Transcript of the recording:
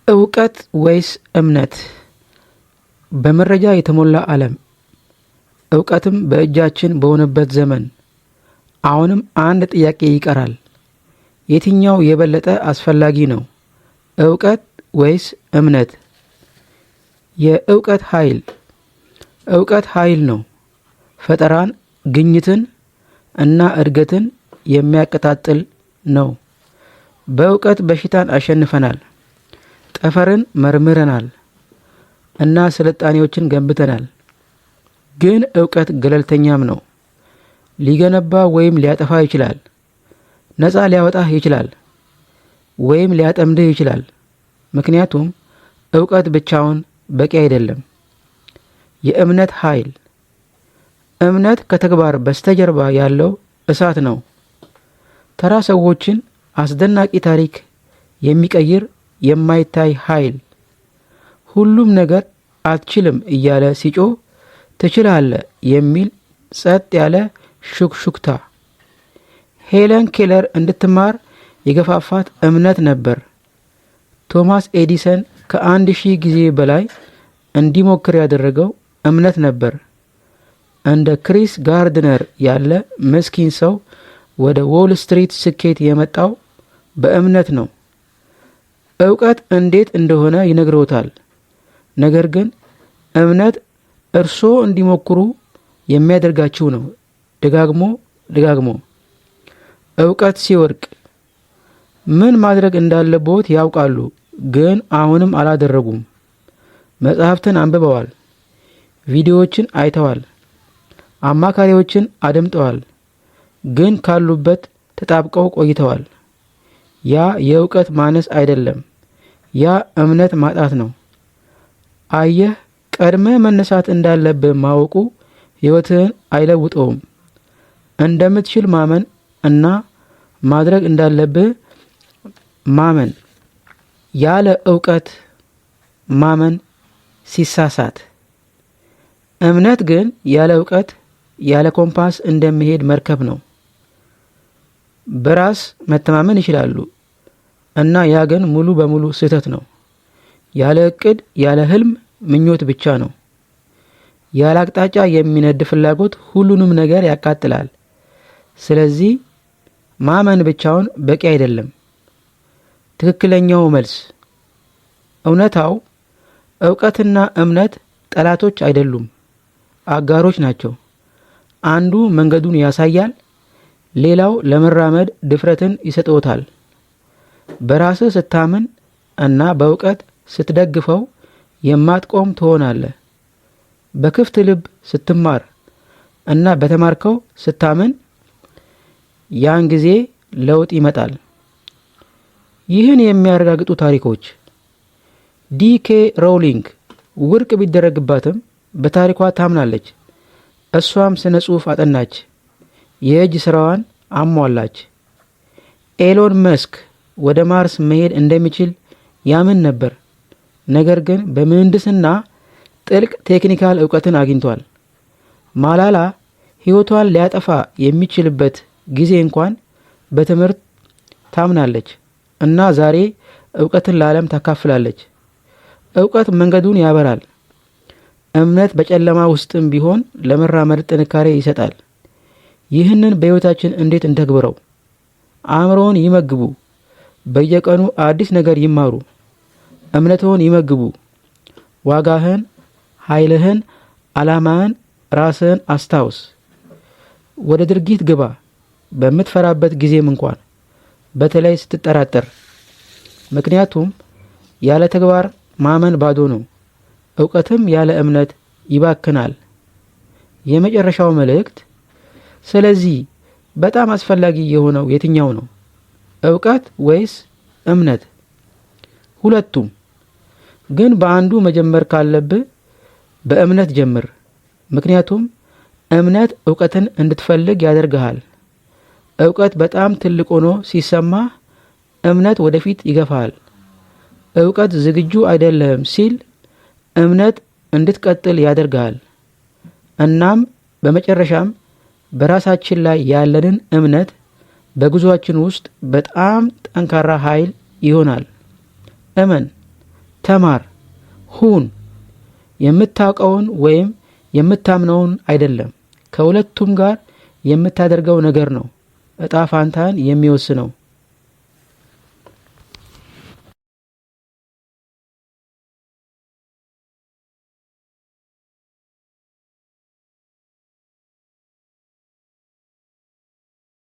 እውቀት ወይስ እምነት? በመረጃ የተሞላ ዓለም፣ እውቀትም በእጃችን በሆነበት ዘመን አሁንም አንድ ጥያቄ ይቀራል። የትኛው የበለጠ አስፈላጊ ነው? እውቀት ወይስ እምነት? የእውቀት ኃይል። እውቀት ኃይል ነው። ፈጠራን፣ ግኝትን እና እድገትን የሚያቀጣጥል ነው። በእውቀት በሽታን አሸንፈናል፣ ጠፈርን መርምረናል እና ስልጣኔዎችን ገንብተናል። ግን እውቀት ገለልተኛም ነው። ሊገነባ ወይም ሊያጠፋ ይችላል። ነፃ ሊያወጣህ ይችላል ወይም ሊያጠምድህ ይችላል። ምክንያቱም እውቀት ብቻውን በቂ አይደለም። የእምነት ኃይል። እምነት ከተግባር በስተጀርባ ያለው እሳት ነው። ተራ ሰዎችን አስደናቂ ታሪክ የሚቀይር የማይታይ ኃይል። ሁሉም ነገር አትችልም እያለ ሲጮህ ትችላለህ የሚል ጸጥ ያለ ሹክሹክታ። ሄለን ኬለር እንድትማር የገፋፋት እምነት ነበር። ቶማስ ኤዲሰን ከ1000 ጊዜ በላይ እንዲሞክር ያደረገው እምነት ነበር። እንደ ክሪስ ጋርድነር ያለ ምስኪን ሰው ወደ ዎል ስትሪት ስኬት የመጣው በእምነት ነው። እውቀት እንዴት እንደሆነ ይነግሮታል። ነገር ግን እምነት እርስዎ እንዲሞክሩ የሚያደርጋችሁ ነው። ደጋግሞ ደጋግሞ። እውቀት ሲወድቅ ምን ማድረግ እንዳለቦት ያውቃሉ፣ ግን አሁንም አላደረጉም። መጽሐፍትን አንብበዋል፣ ቪዲዮዎችን አይተዋል፣ አማካሪዎችን አድምጠዋል፣ ግን ካሉበት ተጣብቀው ቆይተዋል። ያ የእውቀት ማነስ አይደለም፣ ያ እምነት ማጣት ነው። አየህ፣ ቀድመ መነሳት እንዳለብህ ማወቁ ሕይወትህን አይለውጠውም። እንደምትችል ማመን እና ማድረግ እንዳለብህ ማመን። ያለ እውቀት ማመን ሲሳሳት። እምነት ግን ያለ እውቀት ያለ ኮምፓስ እንደሚሄድ መርከብ ነው። በራስ መተማመን ይችላሉ እና ያ ግን ሙሉ በሙሉ ስህተት ነው። ያለ እቅድ ያለ ህልም ምኞት ብቻ ነው። ያለ አቅጣጫ የሚነድ ፍላጎት ሁሉንም ነገር ያቃጥላል። ስለዚህ ማመን ብቻውን በቂ አይደለም። ትክክለኛው መልስ። እውነታው እውቀትና እምነት ጠላቶች አይደሉም፣ አጋሮች ናቸው። አንዱ መንገዱን ያሳያል፣ ሌላው ለመራመድ ድፍረትን ይሰጥዎታል። በራስህ ስታምን እና በእውቀት ስትደግፈው የማትቆም ትሆናለህ። በክፍት ልብ ስትማር እና በተማርከው ስታምን ያን ጊዜ ለውጥ ይመጣል። ይህን የሚያረጋግጡ ታሪኮች። ዲኬ ሮውሊንግ ውድቅ ቢደረግባትም በታሪኳ ታምናለች። እሷም ስነ ጽሑፍ አጠናች፣ የእጅ ስራዋን አሟላች። ኤሎን መስክ ወደ ማርስ መሄድ እንደሚችል ያምን ነበር፣ ነገር ግን በምህንድስና ጥልቅ ቴክኒካል እውቀትን አግኝቷል። ማላላ ሕይወቷን ሊያጠፋ የሚችልበት ጊዜ እንኳን በትምህርት ታምናለች እና ዛሬ እውቀትን ለዓለም ታካፍላለች። እውቀት መንገዱን ያበራል። እምነት በጨለማ ውስጥም ቢሆን ለመራመድ ጥንካሬ ይሰጣል። ይህንን በሕይወታችን እንዴት እንተግብረው? አእምሮውን ይመግቡ። በየቀኑ አዲስ ነገር ይማሩ። እምነትዎን ይመግቡ። ዋጋህን፣ ኃይልህን፣ ዓላማህን፣ ራስህን አስታውስ። ወደ ድርጊት ግባ፣ በምትፈራበት ጊዜም እንኳን፣ በተለይ ስትጠራጠር። ምክንያቱም ያለ ተግባር ማመን ባዶ ነው። እውቀትም ያለ እምነት ይባክናል። የመጨረሻው መልእክት። ስለዚህ በጣም አስፈላጊ የሆነው የትኛው ነው? እውቀት ወይስ እምነት? ሁለቱም። ግን በአንዱ መጀመር ካለብህ በእምነት ጀምር። ምክንያቱም እምነት እውቀትን እንድትፈልግ ያደርግሃል። እውቀት በጣም ትልቅ ሆኖ ሲሰማህ እምነት ወደፊት ይገፋሃል። እውቀት ዝግጁ አይደለህም ሲል እምነት እንድትቀጥል ያደርግሃል። እናም በመጨረሻም በራሳችን ላይ ያለንን እምነት በጉዟችን ውስጥ በጣም ጠንካራ ኃይል ይሆናል። እመን፣ ተማር፣ ሁን። የምታውቀውን ወይም የምታምነውን አይደለም። ከሁለቱም ጋር የምታደርገው ነገር ነው እጣ ፋንታን የሚወስነው።